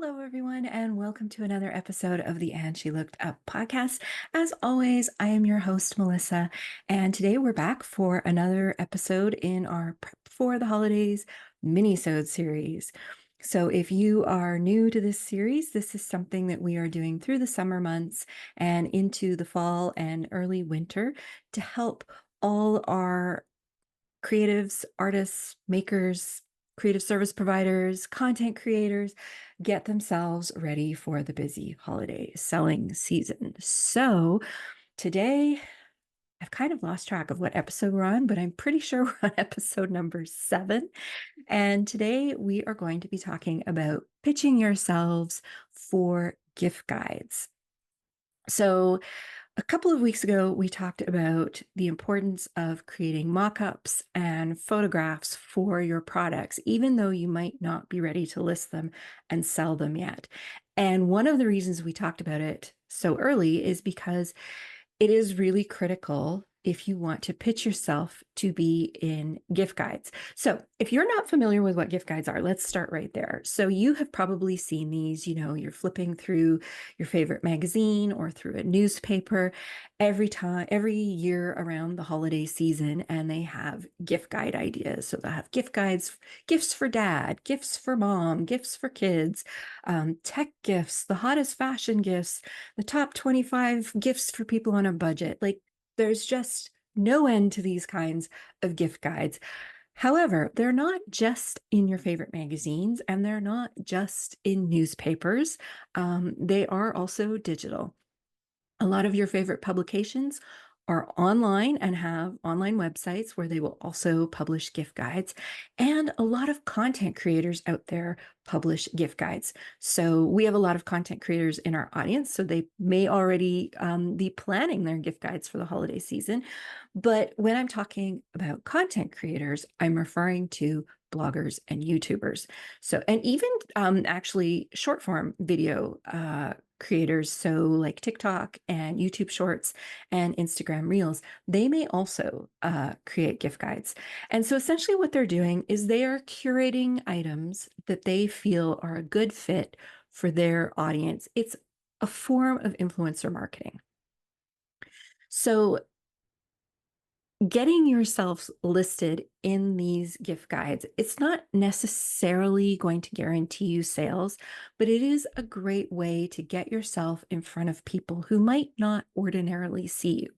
Hello, everyone, and welcome to another episode of the And She Looked Up podcast. As always, I am your host, Melissa, and today we're back for another episode in our Prep for the Holidays mini-sode series. So if you are new to this series, this is something that we are doing through the summer months and into the fall and early winter to help all our creatives, artists, makers, creative service providers, content creators get themselves ready for the busy holiday selling season. So today, I've kind of lost track of what episode we're on, but I'm pretty sure we're on episode number 7. And today we are going to be talking about pitching yourselves for gift guides. So a couple of weeks ago, we talked about the importance of creating mock-ups and photographs for your products, even though you might not be ready to list them and sell them yet. And one of the reasons we talked about it so early is because it is really critical if you want to pitch yourself to be in gift guides. So if you're not familiar with what gift guides are, let's start right there. So you have probably seen these, you're flipping through your favorite magazine or through a newspaper every year around the holiday season, and they have gift guide ideas. So they'll have gift guides, gifts for dad, gifts for mom, gifts for kids, tech gifts, the hottest fashion gifts, the top 25 gifts for people on a budget. Like, there's just no end to these kinds of gift guides. However, they're not just in your favorite magazines and they're not just in newspapers. They are also digital. A lot of your favorite publications are online and have online websites where they will also publish gift guides. And a lot of content creators out there publish gift guides. So we have a lot of content creators in our audience, so they may already be planning their gift guides for the holiday season. But when I'm talking about content creators, I'm referring to bloggers and YouTubers. So, and even actually short form video creators, so like TikTok and YouTube Shorts and Instagram Reels, they may also create gift guides. And so essentially what they're doing is they are curating items that they feel are a good fit for their audience. It's a form of influencer marketing. So getting yourself listed in these gift guides, it's not necessarily going to guarantee you sales, but it is a great way to get yourself in front of people who might not ordinarily see you.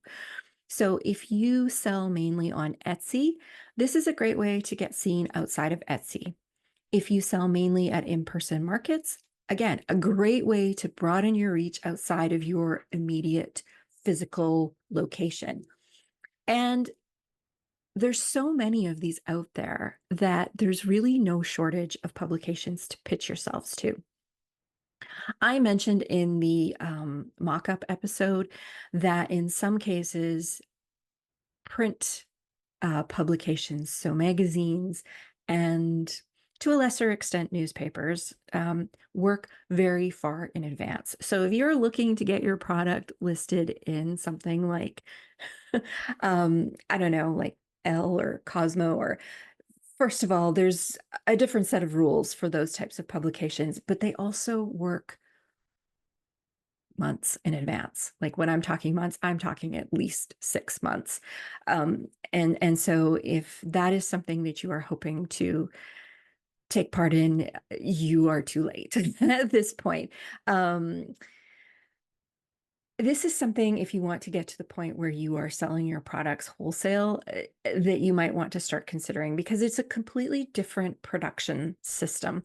So if you sell mainly on Etsy, this is a great way to get seen outside of Etsy. If you sell mainly at in-person markets, again, a great way to broaden your reach outside of your immediate physical location. And there's so many of these out there that there's really no shortage of publications to pitch yourselves to. I mentioned in the mock-up episode that in some cases, print publications, so magazines and to a lesser extent newspapers, work very far in advance. So if you're looking to get your product listed in something like, I don't know, like Elle or Cosmo, or first of all, there's a different set of rules for those types of publications, but they also work months in advance. Like when I'm talking months, I'm talking at least 6 months. And so if that is something that you are hoping to take part in, you are too late at this point. This is something, if you want to get to the point where you are selling your products wholesale, that you might want to start considering, because it's a completely different production system.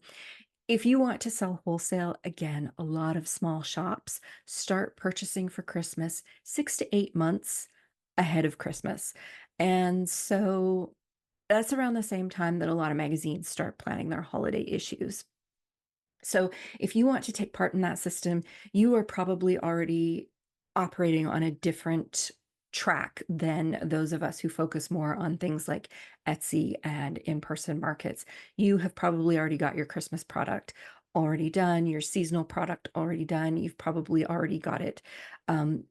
If you want to sell wholesale, again, a lot of small shops start purchasing for Christmas 6 to 8 months ahead of Christmas. And so that's around the same time that a lot of magazines start planning their holiday issues. So if you want to take part in that system, you are probably already operating on a different track than those of us who focus more on things like Etsy and in-person markets. You have probably already got your Christmas product already done, your seasonal product already done. You've probably already got it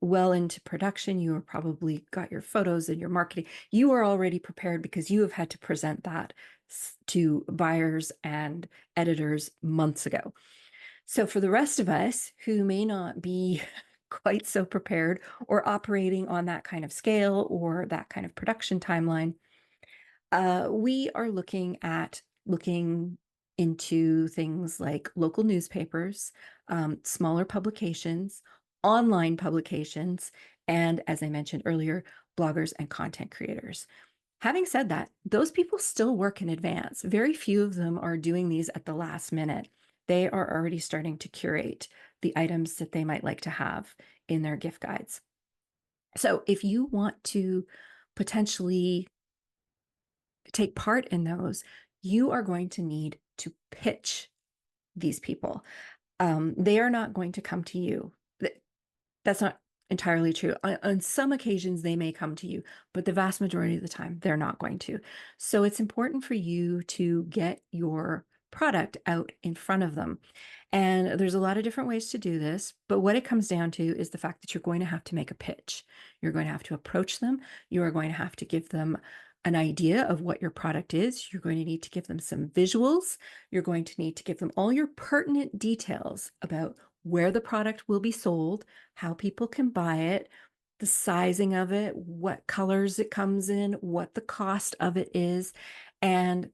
well into production. You have probably got your photos and your marketing. You are already prepared because you have had to present that to buyers and editors months ago. So for the rest of us who may not be quite so prepared or operating on that kind of scale or that kind of production timeline, we are looking into things like local newspapers, smaller publications, online publications, and as I mentioned earlier, bloggers and content creators. Having said that, those people still work in advance. Very few of them are doing these at the last minute. They are already starting to curate the items that they might like to have in their gift guides. So if you want to potentially take part in those, you are going to need to pitch these people. They are not going to come to you. That's not entirely true. On some occasions, they may come to you, but the vast majority of the time, they're not going to. So it's important for you to get your product out in front of them. And there's a lot of different ways to do this, but what it comes down to is the fact that you're going to have to make a pitch. You're going to have to approach them. You are going to have to give them an idea of what your product is. You're going to need to give them some visuals. You're going to need to give them all your pertinent details about where the product will be sold, how people can buy it, the sizing of it, what colors it comes in, what the cost of it is, and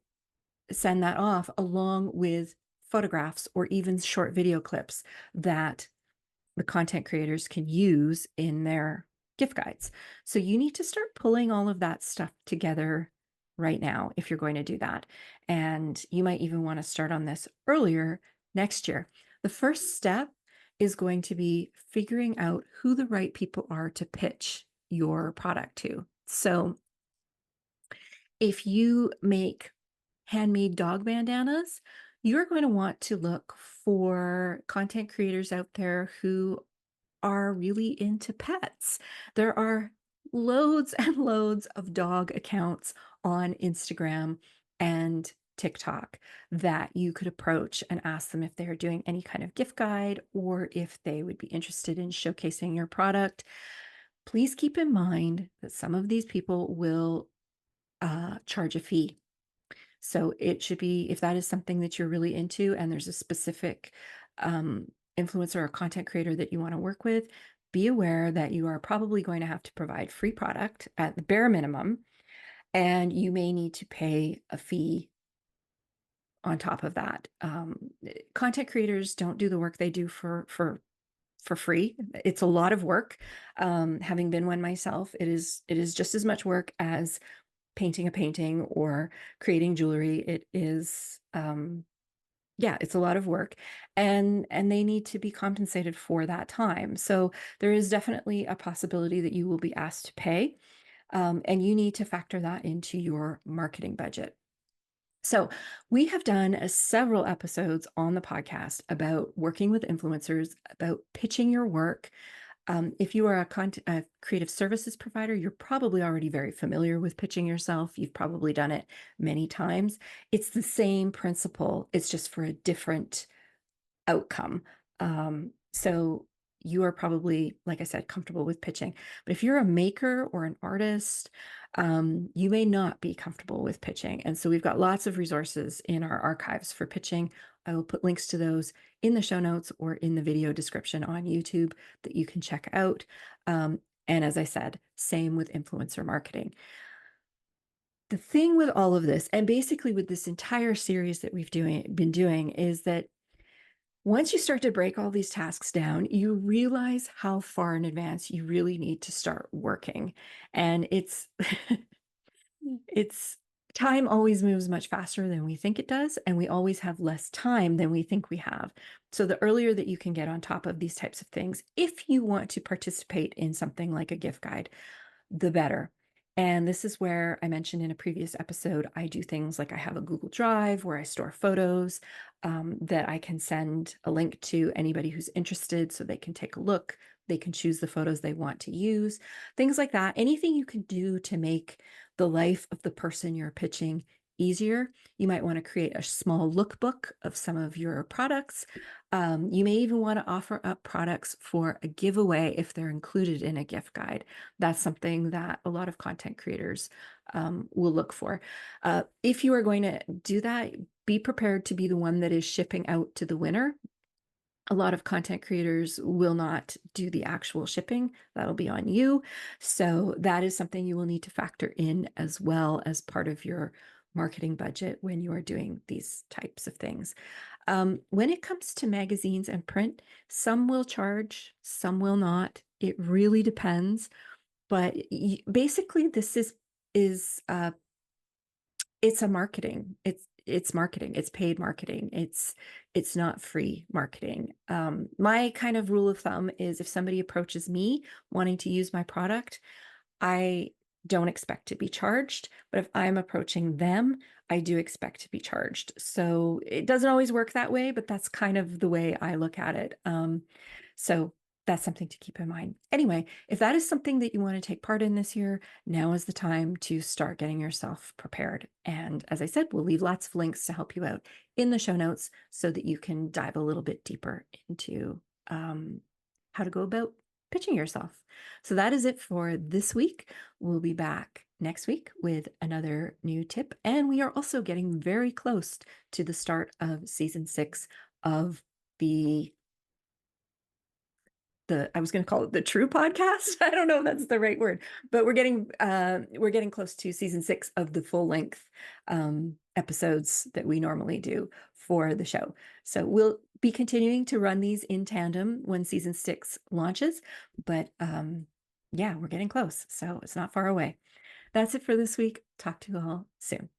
send that off along with photographs or even short video clips that the content creators can use in their gift guides. So you need to start pulling all of that stuff together right now if you're going to do that. And you might even want to start on this earlier next year. The first step is going to be figuring out who the right people are to pitch your product to. So if you make handmade dog bandanas, you're going to want to look for content creators out there who are really into pets. There are loads and loads of dog accounts on Instagram and TikTok that you could approach and ask them if they're doing any kind of gift guide or if they would be interested in showcasing your product. Please keep in mind that some of these people will charge a fee. So it should be, if that is something that you're really into and there's a specific influencer or content creator that you want to work with, be aware that you are probably going to have to provide free product at the bare minimum, and you may need to pay a fee on top of that. Content creators don't do the work they do for free. It's a lot of work. Having been one myself, it is just as much work as painting a painting or creating jewelry. It is, yeah, it's a lot of work, and they need to be compensated for that time. So there is definitely a possibility that you will be asked to pay, and you need to factor that into your marketing budget. So we have done several episodes on the podcast about working with influencers, about pitching your work. If you are a creative services provider, you're probably already very familiar with pitching yourself. You've probably done it many times. It's the same principle. It's just for a different outcome. So you are probably, like I said, comfortable with pitching. But if you're a maker or an artist, you may not be comfortable with pitching. And so we've got lots of resources in our archives for pitching. I will put links to those in the show notes or in the video description on YouTube that you can check out. And as I said, same with influencer marketing. The thing with all of this, and basically with this entire series that we've been doing, is that once you start to break all these tasks down, you realize how far in advance you really need to start working. And it's time always moves much faster than we think it does, and we always have less time than we think we have. So the earlier that you can get on top of these types of things, if you want to participate in something like a gift guide, the better. And this is where I mentioned in a previous episode, I do things like I have a Google Drive where I store photos that I can send a link to anybody who's interested so they can take a look. They can choose the photos they want to use, things like that. Anything you can do to make the life of the person you're pitching easier. You might want to create a small lookbook of some of your products. You may even want to offer up products for a giveaway if they're included in a gift guide. That's something that a lot of content creators will look for. If you are going to do that, be prepared to be the one that is shipping out to the winner. A lot of content creators will not do the actual shipping. That'll be on you. So that is something you will need to factor in as well as part of your marketing budget when you are doing these types of things. When it comes to magazines and print, some will charge, some will not. It really depends. But basically, this is it's a marketing. It's marketing. It's paid marketing. It's not free marketing. My kind of rule of thumb is if somebody approaches me wanting to use my product, I don't expect to be charged, but if I'm approaching them, I do expect to be charged. So it doesn't always work that way, but that's kind of the way I look at it. So that's something to keep in mind. Anyway, if that is something that you want to take part in this year, now is the time to start getting yourself prepared. And as I said, we'll leave lots of links to help you out in the show notes so that you can dive a little bit deeper into how to go about pitching yourself. So that is it for this week. We'll be back next week with another new tip. And we are also getting very close to the start of season 6 of the I was going to call it the True Podcast. I don't know if that's the right word, but we're getting close to season 6 of the full length episodes that we normally do for the show. So we'll be continuing to run these in tandem when season 6 launches, but yeah, we're getting close, so it's not far away. That's it for this week. Talk to you all soon.